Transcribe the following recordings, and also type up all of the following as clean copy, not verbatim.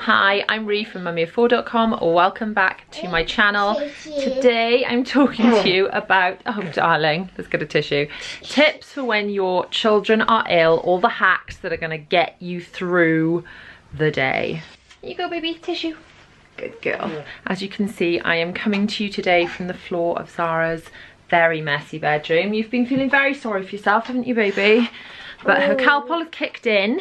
Hi, I'm Ree from mummyoffour.com. Welcome back to my channel. Today I'm talking to you about, oh darling, let's get a tissue, tips for when your children are ill, all the hacks that are going to get you through the day. Here you go, baby, tissue. Good girl. As you can see, I am coming to you today from the floor of Zara's very messy bedroom. You've been feeling very sorry for yourself, haven't you, baby? But her Calpol has kicked in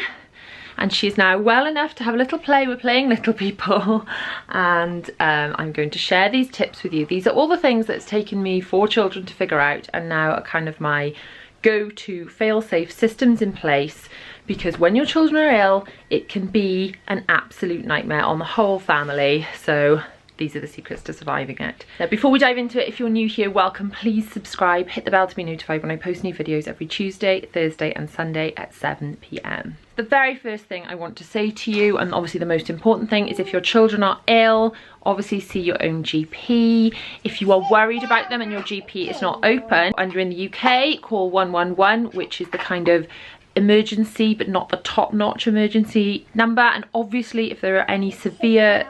and she's now well enough to have a little play with playing little people. And I'm going to share these tips with you. These are all the things that's taken me 4 children to figure out, and now are kind of my go-to fail-safe systems in place, because when your children are ill, it can be an absolute nightmare on the whole family. So these are the secrets to surviving it. Now, before we dive into it, if you're new here, welcome. Please subscribe, hit the bell to be notified when I post new videos every Tuesday, Thursday and Sunday at 7 p.m. The very first thing I want to say to you, and obviously the most important thing, is if your children are ill, obviously see your own GP. If you are worried about them and your GP is not open, and you're in the UK, call 111, which is the kind of emergency but not the top-notch emergency number. And obviously if there are any severe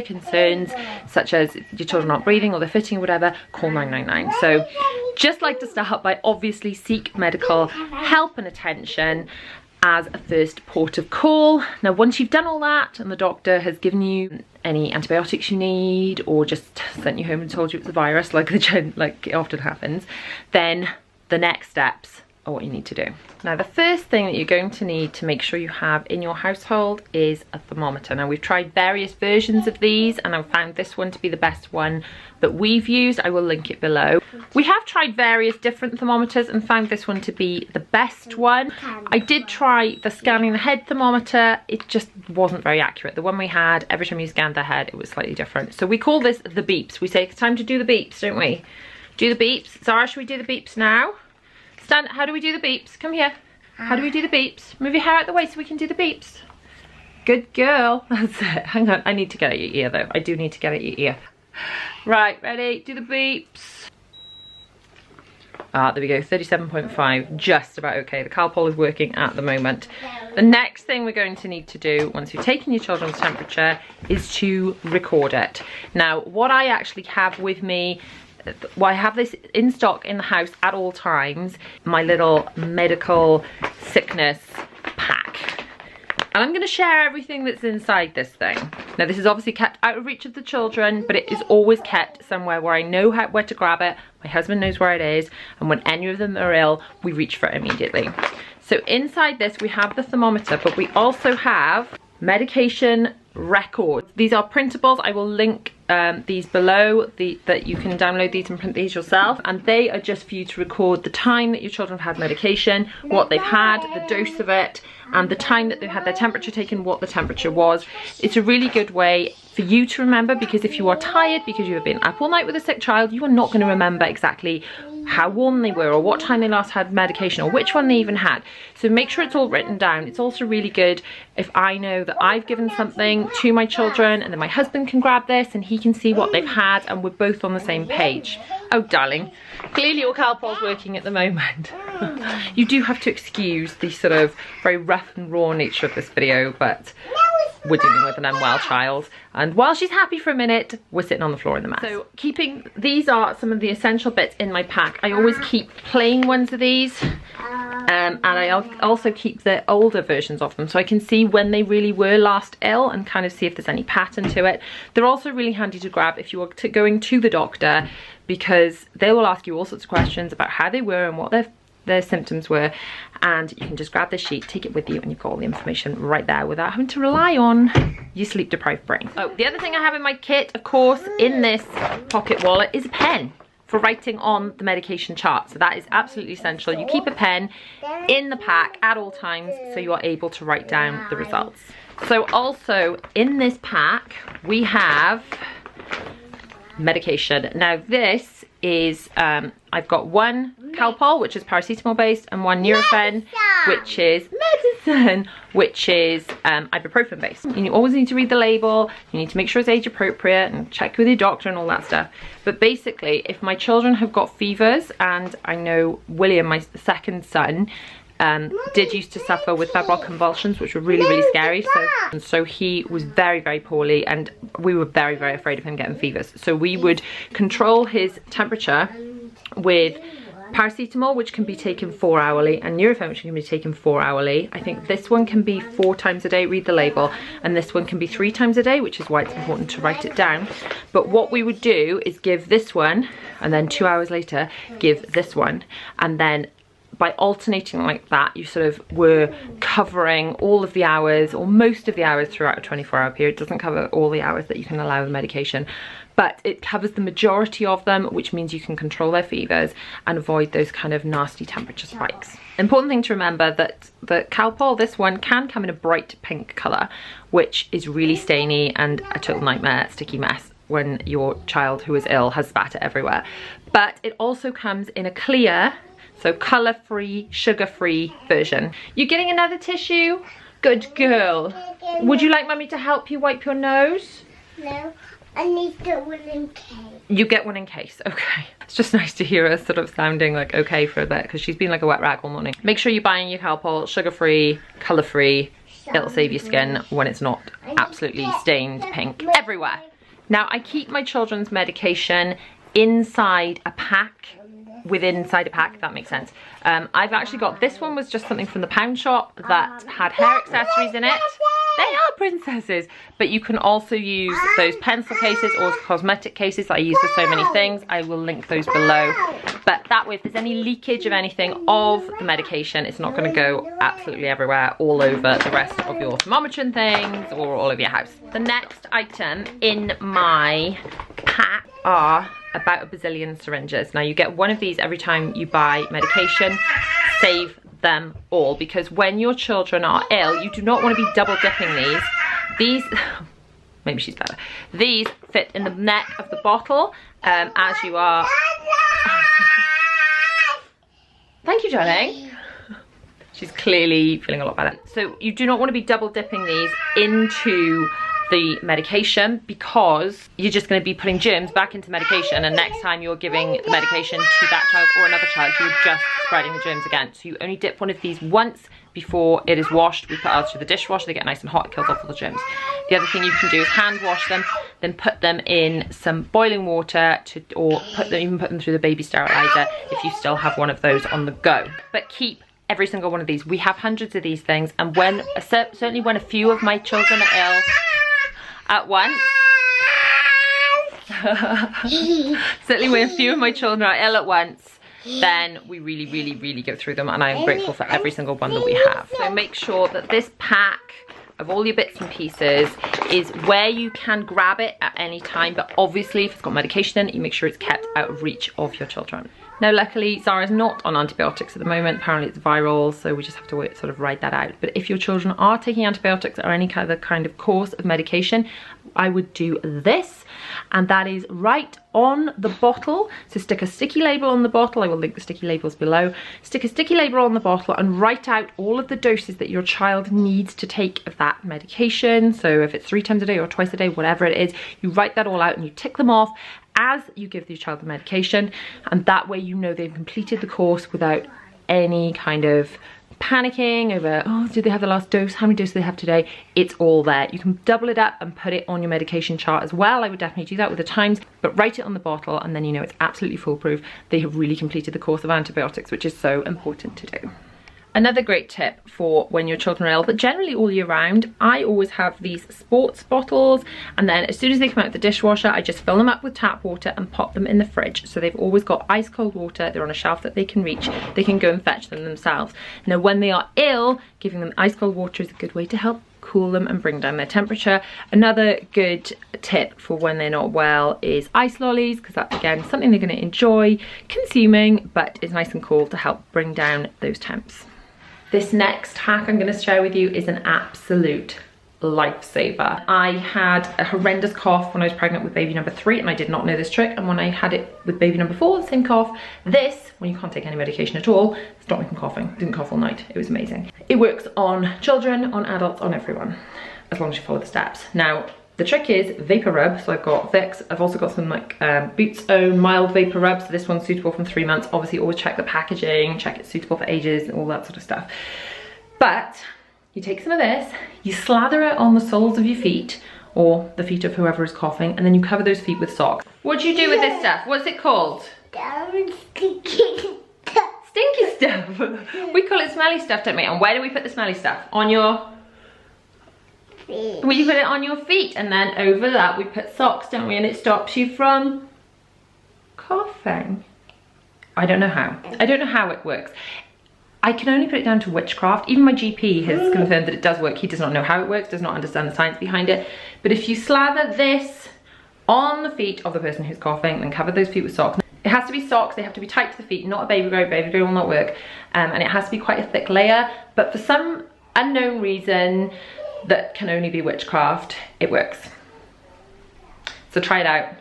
concerns, such as your children aren't breathing or they're fitting or whatever, call 999. So just like to start by obviously seek medical help and attention as a first port of call. Now, once you've done all that and the doctor has given you any antibiotics you need, or just sent you home and told you it's a virus, like it often happens, then the next steps are what you need to do. Now, the first thing that you're going to need to make sure you have in your household is a thermometer. Now, we've tried various versions of these and I've found this one to be the best one that we've used. I will link it below. We have tried various different thermometers and found this one to be the best one. I did try the scanning the head thermometer. It just wasn't very accurate. The one we had, every time you scanned the head, it was slightly different. So we call this the beeps. We say it's time to do the beeps, don't we? Do the beeps. Zara, should we do the beeps now? Stan, how do we do the beeps? Come here. How do we do the beeps? Move your hair out the way so we can do the beeps. Good girl. That's it. Hang on. I need to get at your ear though. I do need to get at your ear. Right, ready? Do the beeps. Ah, there we go. 37.5. Just about okay. The Calpol is working at the moment. The next thing we're going to need to do once you've taken your children's temperature is to record it. Now, what I actually have with me, well, I have this in stock in the house at all times, my little medical sickness pack. And I'm going to share everything that's inside this thing. Now, this is obviously kept out of reach of the children, but it is always kept somewhere where I know where to grab it. My husband knows where it is, and when any of them are ill, we reach for it immediately. So inside this, we have the thermometer, but we also have medication records. These are printables. I will link these below, that you can download these and print these yourself, and they are just for you to record the time that your children have had medication, what they've had, the dose of it, and the time that they've had their temperature taken, what the temperature was. It's a really good way for you to remember, because if you are tired because you have been up all night with a sick child, you are not going to remember exactly how warm they were or what time they last had medication or which one they even had. So make sure it's all written down. It's also really good if I know that I've given something to my children and then my husband can grab this and he can see what they've had and we're both on the same page. Oh darling, clearly your Calpol's working at the moment. You do have to excuse the sort of very rough and raw nature of this video, but we're dealing with an unwell child, and while she's happy for a minute, we're sitting on the floor in the mess. So these are some of the essential bits in my pack. I always keep plain ones of these, and I also keep the older versions of them so I can see when they really were last ill and kind of see if there's any pattern to it. They're also really handy to grab if you are going to the doctor, because they will ask you all sorts of questions about how they were and what their symptoms were, and you can just grab this sheet, take it with you, and you've got all the information right there without having to rely on your sleep deprived brain. Oh, the other thing I have in my kit, of course, in this pocket wallet, is a pen for writing on the medication chart. So that is absolutely essential. You keep a pen in the pack at all times so you are able to write down the results. So also in this pack we have medication. Now this is I've got one Calpol, which is paracetamol based, and one Nurofen, which is medicine, which is ibuprofen based. You always need to read the label, you need to make sure it's age appropriate and check with your doctor and all that stuff. But basically, if my children have got fevers, and I know William, my second son, did used to suffer with febrile convulsions, which were really, really scary. So he was very, very poorly, and we were very, very afraid of him getting fevers. So we would control his temperature with paracetamol, which can be taken 4 hourly, and Nurofen, which can be taken 4 hourly. I think this one can be 4 times a day, read the label, and this one can be 3 times a day, which is why it's important to write it down. But what we would do is give this one, and then 2 hours later give this one, and then by alternating like that, you sort of were covering all of the hours, or most of the hours throughout a 24-hour period. It doesn't cover all the hours that you can allow the medication, but it covers the majority of them, which means you can control their fevers and avoid those kind of nasty temperature spikes. Important thing to remember that the Calpol, this one, can come in a bright pink colour, which is really stainy and a total nightmare, sticky mess when your child who is ill has spatter everywhere. But it also comes in a clear, so colour-free, sugar-free version. You're getting another tissue? Good girl. Would you like Mummy to help you wipe your nose? No, I need to get one in case. You get one in case, okay. It's just nice to hear her sort of sounding like okay for a bit, because she's been like a wet rag all morning. Make sure you're buying your Calpol sugar-free, colour-free. It'll save your skin when it's not absolutely stained pink everywhere. Now, I keep my children's medication inside a pack, inside a pack, if that makes sense. I've actually got, this one was just something from the pound shop that had hair accessories in it. They are princesses, but you can also use those pencil cases or cosmetic cases that I use for so many things. I will link those below. But that way, if there's any leakage of anything of the medication, it's not going to go absolutely everywhere, all over the rest of your thermometer and things, or all over your house. The next item in my pack are about a bazillion syringes. Now, you get one of these every time you buy medication. Save them all, because when your children are ill, you do not want to be double dipping these. Maybe she's better. These fit in the neck of the bottle as you are. Thank you, darling. She's clearly feeling a lot better. So you do not want to be double dipping these into the medication, because you're just going to be putting germs back into medication, and next time you're giving the medication to that child or another child, you're just spreading the germs again. So you only dip one of these once before it is washed. We put ours through the dishwasher, they get nice and hot, it kills off all the germs. The other thing you can do is hand wash them, then put them in some boiling water, or even put them through the baby sterilizer if you still have one of those on the go. But keep every single one of these. We have hundreds of these things, and certainly when a few of my children are ill at once, certainly when a few of my children are ill at once, then we really, really, really go through them, and I am grateful for every single one that we have. So make sure that this pack of all your bits and pieces is where you can grab it at any time, but obviously if it's got medication in it, you make sure it's kept out of reach of your children. Now, luckily, Zara's not on antibiotics at the moment. Apparently it's viral, so we just have to sort of ride that out. But if your children are taking antibiotics or any kind of course of medication, I would do this, and that is right on the bottle. So stick a sticky label on the bottle. I will link the sticky labels below. Stick a sticky label on the bottle and write out all of the doses that your child needs to take of that medication. So if it's 3 times a day or twice a day, whatever it is, you write that all out and you tick them off as you give your child the medication, and that way you know they've completed the course without any kind of panicking over, oh, did they have the last dose? How many doses do they have today? It's all there. You can double it up and put it on your medication chart as well. I would definitely do that with the times, but write it on the bottle, and then you know it's absolutely foolproof. They have really completed the course of antibiotics, which is so important to do. Another great tip for when your children are ill, but generally all year round, I always have these sports bottles, and then as soon as they come out of the dishwasher, I just fill them up with tap water and pop them in the fridge. So they've always got ice cold water, they're on a shelf that they can reach, they can go and fetch them themselves. Now when they are ill, giving them ice cold water is a good way to help cool them and bring down their temperature. Another good tip for when they're not well is ice lollies, because that's again something they're going to enjoy consuming, but it's nice and cool to help bring down those temps. This next hack I'm going to share with you is an absolute lifesaver. I had a horrendous cough when I was pregnant with baby number 3, and I did not know this trick, and when I had it with baby number 4, the same cough, this, when you can't take any medication at all, stopped me from coughing. Didn't cough all night. It was amazing. It works on children, on adults, on everyone, as long as you follow the steps. Now, The trick is vapor rub, so I've got Vicks, I've also got some like Boots Own mild vapor rub, so this one's suitable from 3 months. Obviously always check the packaging, check it's suitable for ages and all that sort of stuff. But you take some of this, you slather it on the soles of your feet, or the feet of whoever is coughing, and then you cover those feet with socks. What do you do with this stuff? What's it called? Stinky stuff. Stinky stuff. We call it smelly stuff, don't we? And where do we put the smelly stuff? On your Feet. well, you put it on your feet, and then over that we put socks, don't we? And it stops you from coughing. I don't know how. I don't know how it works. I can only put it down to witchcraft. Even my GP has confirmed that it does work. He does not know how it works, does not understand the science behind it. But if you slather this on the feet of the person who's coughing, then cover those feet with socks. It has to be socks, they have to be tight to the feet, not a baby grow. Baby grow will not work. And it has to be quite a thick layer. But for some unknown reason that can only be witchcraft, it works. So try it out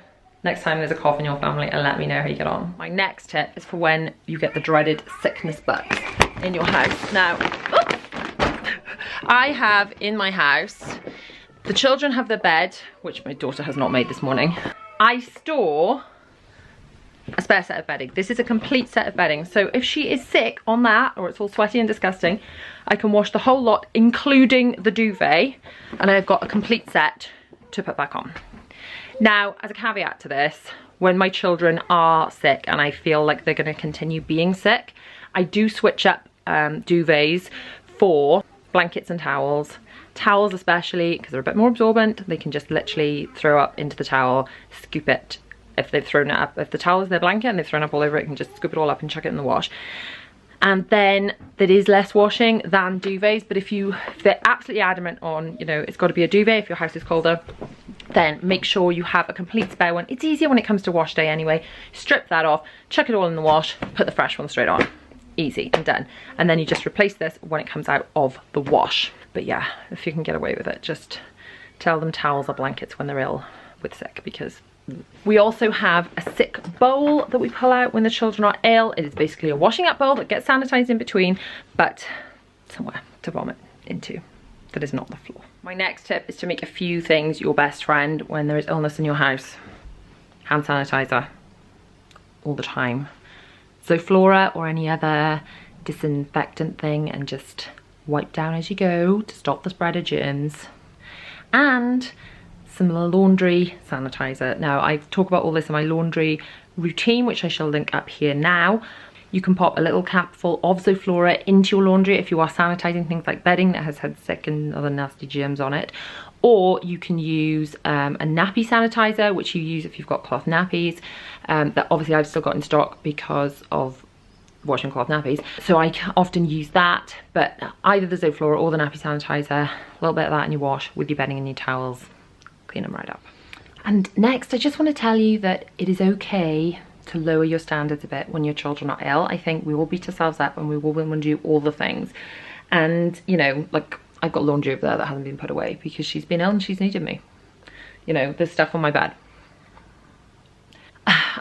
next time there's a cough in your family and let me know how you get on. My next tip is for when you get the dreaded sickness bugs in your house. Now, I have in my house, the children have their bed, which my daughter has not made this morning. I store a spare set of bedding. This is a complete set of bedding. So if she is sick on that, or it's all sweaty and disgusting, I can wash the whole lot, including the duvet, and I've got a complete set to put back on. Now, as a caveat to this, when my children are sick and I feel like they're going to continue being sick, I do switch up duvets for blankets and towels. Towels especially, because they're a bit more absorbent. They can just literally throw up into the towel, scoop it. If they've thrown it up, if the towel is their blanket and they've thrown up all over it, you can just scoop it all up and chuck it in the wash. And then there is less washing than duvets, but if they're absolutely adamant on, you know, it's got to be a duvet if your house is colder, then make sure you have a complete spare one. It's easier when it comes to wash day anyway. Strip that off, chuck it all in the wash, put the fresh one straight on. Easy and done. And then you just replace this when it comes out of the wash. But yeah, if you can get away with it, just tell them towels or blankets when they're ill with sick, because we also have a sick bowl that we pull out when the children are ill. It is basically a washing up bowl that gets sanitized in between, but somewhere to vomit into that is not the floor. My next tip is to make a few things your best friend when there is illness in your house. Hand sanitizer all the time. Zoflora or any other disinfectant thing, and just wipe down as you go to stop the spread of germs. And some laundry sanitizer. Now, I talk about all this in my laundry routine, which I shall link up here now. You can pop a little capful of Zoflora into your laundry if you are sanitizing things like bedding that has had sick and other nasty germs on it. Or you can use a nappy sanitizer, which you use if you've got cloth nappies. That obviously I've still got in stock because of washing cloth nappies. So I often use that, but either the Zoflora or the nappy sanitizer, a little bit of that in your wash with your bedding and your towels. Clean them right up. And next, I just want to tell you that it is okay to lower your standards a bit when your children are ill. I think we will beat ourselves up and we will want to do all the things. And, you know, like I've got laundry over there that hasn't been put away because she's been ill and she's needed me. You know, there's stuff on my bed.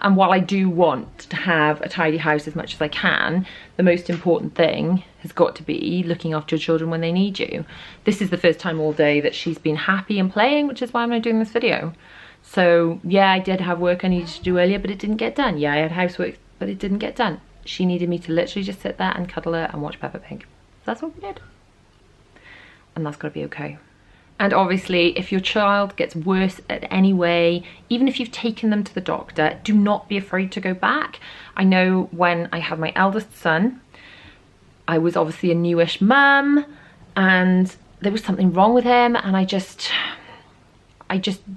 And while I do want to have a tidy house as much as I can, the most important thing has got to be looking after your children when they need you. This is the first time all day that she's been happy and playing, which is why I'm not doing this video. So yeah, I did have work I needed to do earlier, but it didn't get done. Yeah, I had housework, but it didn't get done. She needed me to literally just sit there and cuddle her and watch Peppa Pig. That's what we did. And that's got to be okay. And obviously, if your child gets worse at any way, even if you've taken them to the doctor, do not be afraid to go back. I know when I had my eldest son, I was obviously a newish mum and there was something wrong with him, and I just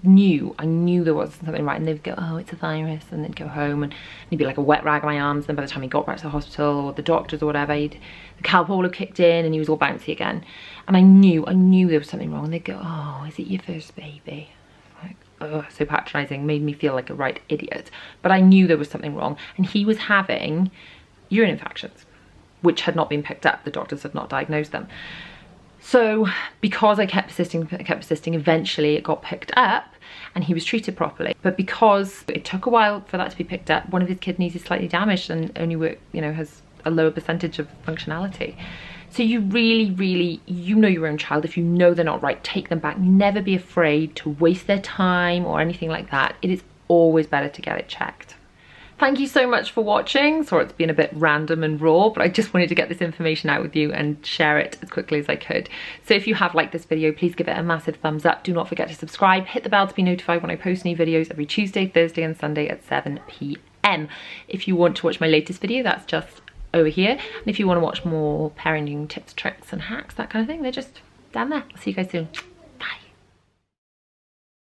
knew there was something right, and they'd go, oh, it's a virus, and they'd go home and he'd be like a wet rag on my arms. And then by the time he got back to the hospital or the doctors or whatever, the Calpol kicked in and he was all bouncy again. And I knew there was something wrong, and they'd go, oh, is it your first baby? Like, oh, so patronizing, made me feel like a right idiot. But I knew there was something wrong, and he was having urine infections, which had not been picked up. The doctors had not diagnosed them. So because I kept persisting, eventually it got picked up and he was treated properly. But because it took a while for that to be picked up, one of his kidneys is slightly damaged and only has a lower percentage of functionality. So you really, you know your own child. If you know they're not right, take them back. Never be afraid to waste their time or anything like that. It is always better to get it checked. Thank you so much for watching. Sorry it's been a bit random and raw, but I just wanted to get this information out with you and share it as quickly as I could. So if you have liked this video, please give it a massive thumbs up. Do not forget to subscribe. Hit the bell to be notified when I post new videos every Tuesday, Thursday and Sunday at 7 p.m. If you want to watch my latest video, that's just over here. And if you want to watch more parenting tips, tricks and hacks, that kind of thing, they're just down there. I'll see you guys soon.